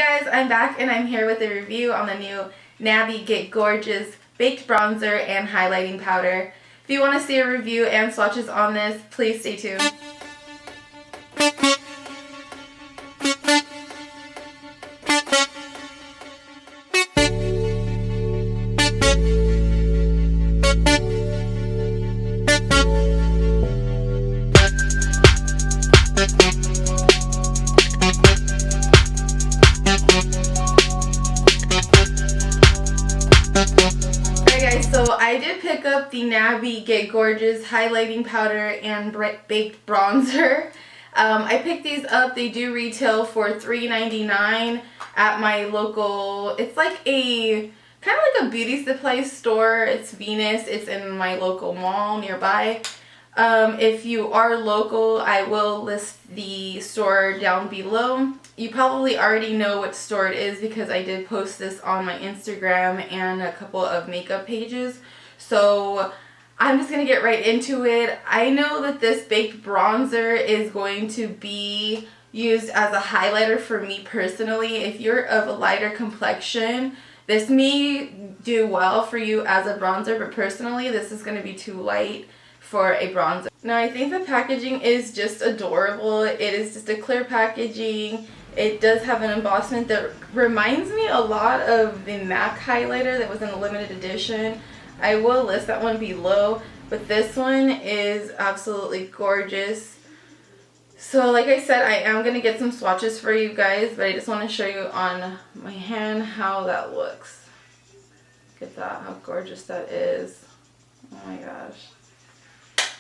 guys, I'm back and I'm here with a review on the new Nabi Get Gorgeous Baked Bronzer and Highlighting Powder. If you want to see a review and swatches on this, please stay tuned. So I did pick up the Nabi Get Gorgeous Highlighting Powder and Baked Bronzer. I picked these up. They do retail for $3.99 at my local, it's like a, kind of like a beauty supply store. It's Venus. It's in my local mall nearby. If you are local, I will list the store down below. You probably already know what store it is because I did post this on my Instagram and a couple of makeup pages. So I'm just going to get right into it. I know that this baked bronzer is going to be used as a highlighter for me personally. If you're of a lighter complexion, this may do well for you as a bronzer, but personally this is going to be too light for a bronzer. Now I think the packaging is just adorable. It is just a clear packaging. It does have an embossment that reminds me a lot of the MAC highlighter that was in the limited edition. I will list that one below, but this one is absolutely gorgeous. So like I said, I am going to get some swatches for you guys, but I just want to show you on my hand how that looks. Look at that, how gorgeous that is. Oh my gosh.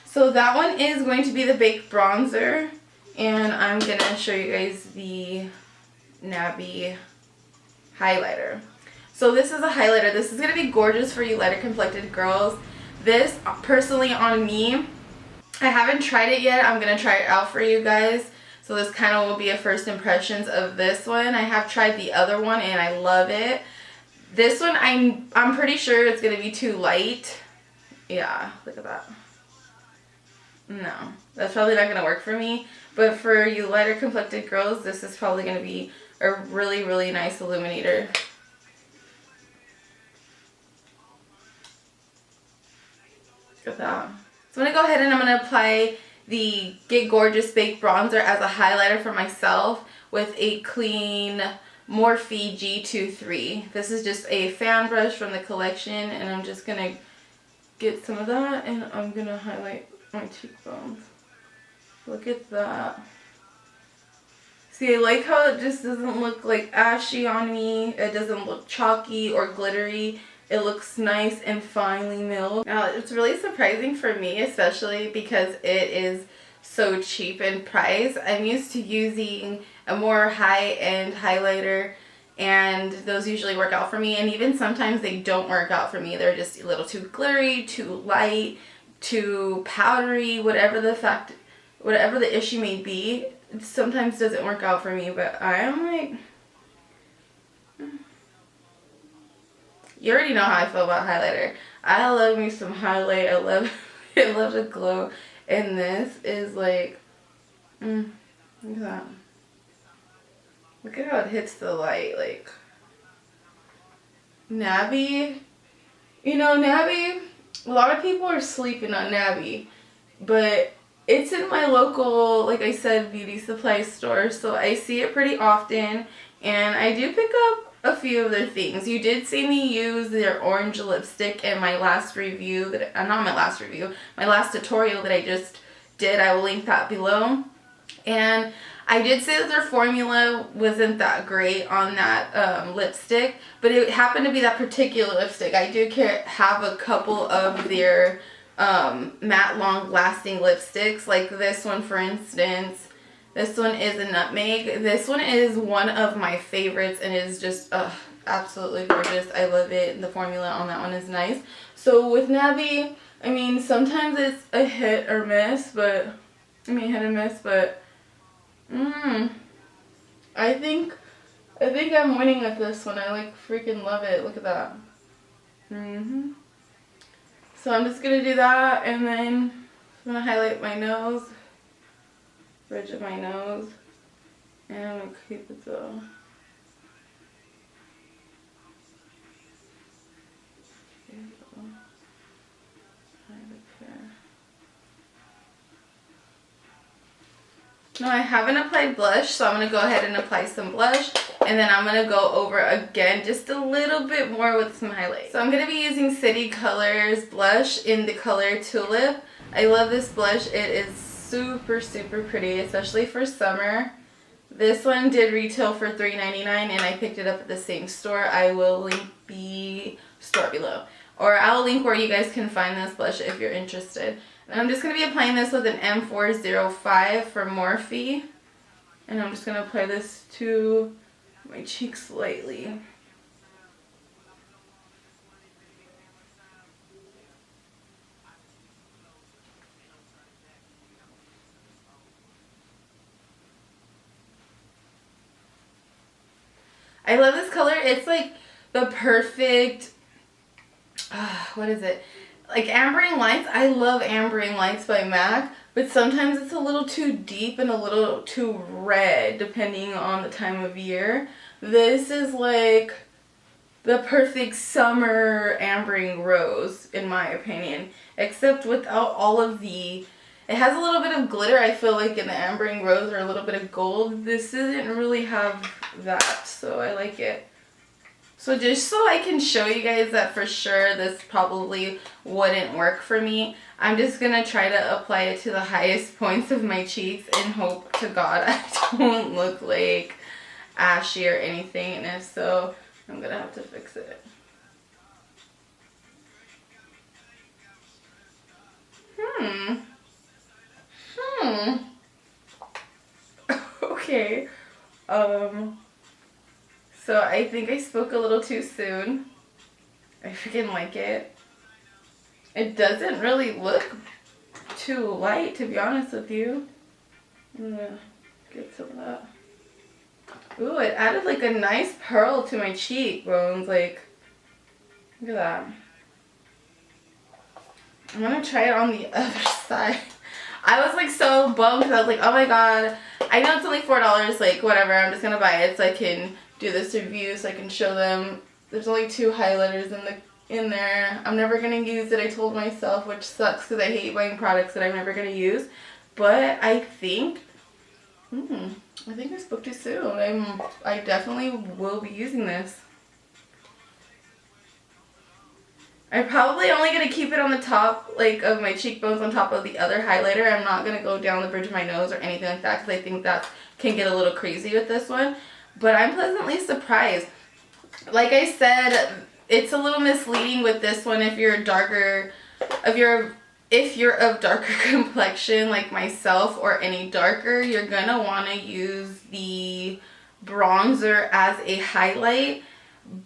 So that one is going to be the baked bronzer, and I'm going to show you guys the Nabi highlighter. So this is a highlighter. This is going to be gorgeous for you lighter complected girls. This, personally on me, I haven't tried it yet. I'm going to try it out for you guys. So this kind of will be a first impressions of this one. I have tried the other one and I love it. This one, I'm pretty sure it's going to be too light. Yeah, look at that. No, that's probably not going to work for me. But for you lighter complected girls, this is probably going to be a really, really nice illuminator. Look at that. So I'm going to go ahead and I'm going to apply the Get Gorgeous Baked Bronzer as a highlighter for myself with a clean Morphe G23. This is just a fan brush from the collection, and I'm just going to get some of that and I'm going to highlight my cheekbones. Look at that. See, I like how it just doesn't look like ashy on me. It doesn't look chalky or glittery. It looks nice and finely milled. Now, it's really surprising for me, especially because it is so cheap in price. I'm used to using a more high-end highlighter, and those usually work out for me. And even sometimes they don't work out for me. They're just a little too glittery, too light, too powdery, whatever the issue may be. It sometimes doesn't work out for me, but I am like, you already know how I feel about highlighter. I love me some highlight. I love the glow, and this is like, look at that. Look at how it hits the light. Like, Nabi, you know, Nabi, a lot of people are sleeping on Nabi, but it's in my local, like I said, beauty supply store, so I see it pretty often, and I do pick up a few of their things. You did see me use their orange lipstick in my last review, my last tutorial that I just did. I will link that below. And I did say that their formula wasn't that great on that lipstick, but it happened to be that particular lipstick. I do have a couple of their matte long lasting lipsticks, like this one for instance. This one is a nutmeg. This one is one of my favorites and is just absolutely gorgeous. I love it. The formula on that one is nice. So with Nabi, I mean, sometimes it's a hit or miss, but hit and miss, but I think I'm winning with this one. I like freaking love it. Look at that. So I'm just gonna do that, and then I'm gonna highlight my nose, bridge of my nose, and I'm gonna keep it though. No, I haven't applied blush, so I'm going to go ahead and apply some blush. And then I'm going to go over again just a little bit more with some highlight. So I'm going to be using City Colors blush in the color Tulip. I love this blush. It is super, super pretty, especially for summer. This one did retail for $3.99 and I picked it up at the same store. I will link the store below. Or I'll link where you guys can find this blush if you're interested. And I'm just going to be applying this with an M405 from Morphe. And I'm just going to apply this to my cheeks lightly. I love this color. It's like the perfect, what is it? Like Ambering Lights. I love Ambering Lights by MAC, but sometimes it's a little too deep and a little too red depending on the time of year. This is like the perfect summer Ambering Rose in my opinion, except without all of the, it has a little bit of glitter I feel like in the Ambering Rose, or a little bit of gold. This didn't really have that, so I like it. So just so I can show you guys that for sure this probably wouldn't work for me, I'm just going to try to apply it to the highest points of my cheeks and hope to God I don't look like ashy or anything, and if so, I'm going to have to fix it. Okay. So I think I spoke a little too soon. I freaking like it. It doesn't really look too light, to be honest with you. I'm gonna get some of that. Ooh, it added like a nice pearl to my cheekbones. Like, look at that. I'm gonna try it on the other side. I was like so bummed because I was like, oh my god. I know it's only $4, like whatever, I'm just gonna buy it so I can do this review, so I can show them. There's only 2 highlighters in there. I'm never gonna use it, I told myself, which sucks because I hate buying products that I'm never gonna use. But I think I spoke too soon. I definitely will be using this. I'm probably only going to keep it on the top, like, of my cheekbones on top of the other highlighter. I'm not going to go down the bridge of my nose or anything like that because I think that can get a little crazy with this one. But I'm pleasantly surprised. Like I said, it's a little misleading with this one if you're darker, if you're of darker complexion like myself or any darker, you're going to want to use the bronzer as a highlight.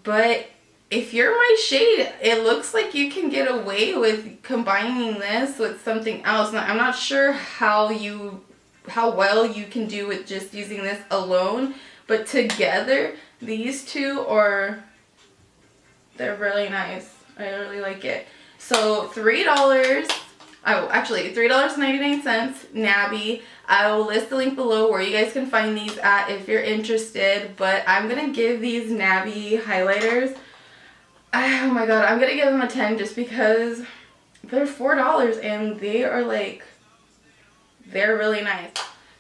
But if you're my shade, it looks like you can get away with combining this with something else. Now, I'm not sure how well you can do with just using this alone, but together, these two they're really nice. I really like it. So $3, actually $3.99, Nabi. I will list the link below where you guys can find these at if you're interested, but I'm going to give these Nabi highlighters, oh my god, I'm going to give them a 10 just because they're $4 and they are like, they're really nice.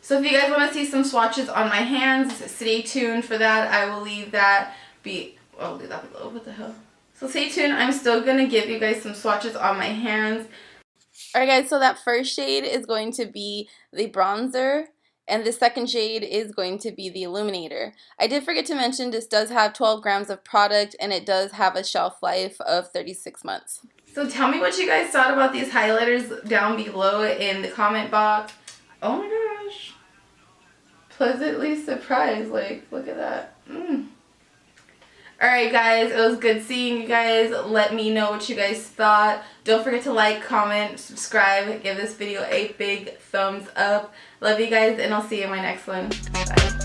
So if you guys want to see some swatches on my hands, stay tuned for that. I will leave that I'll leave that below. What the hell? So stay tuned. I'm still going to give you guys some swatches on my hands. Alright guys, so that first shade is going to be the bronzer, and the second shade is going to be the illuminator. I did forget to mention this does have 12 grams of product and it does have a shelf life of 36 months. So tell me what you guys thought about these highlighters down below in the comment box. Oh my gosh. Pleasantly surprised. Like, look at that. Alright guys, it was good seeing you guys. Let me know what you guys thought. Don't forget to like, comment, subscribe, give this video a big thumbs up. Love you guys, and I'll see you in my next one. Bye.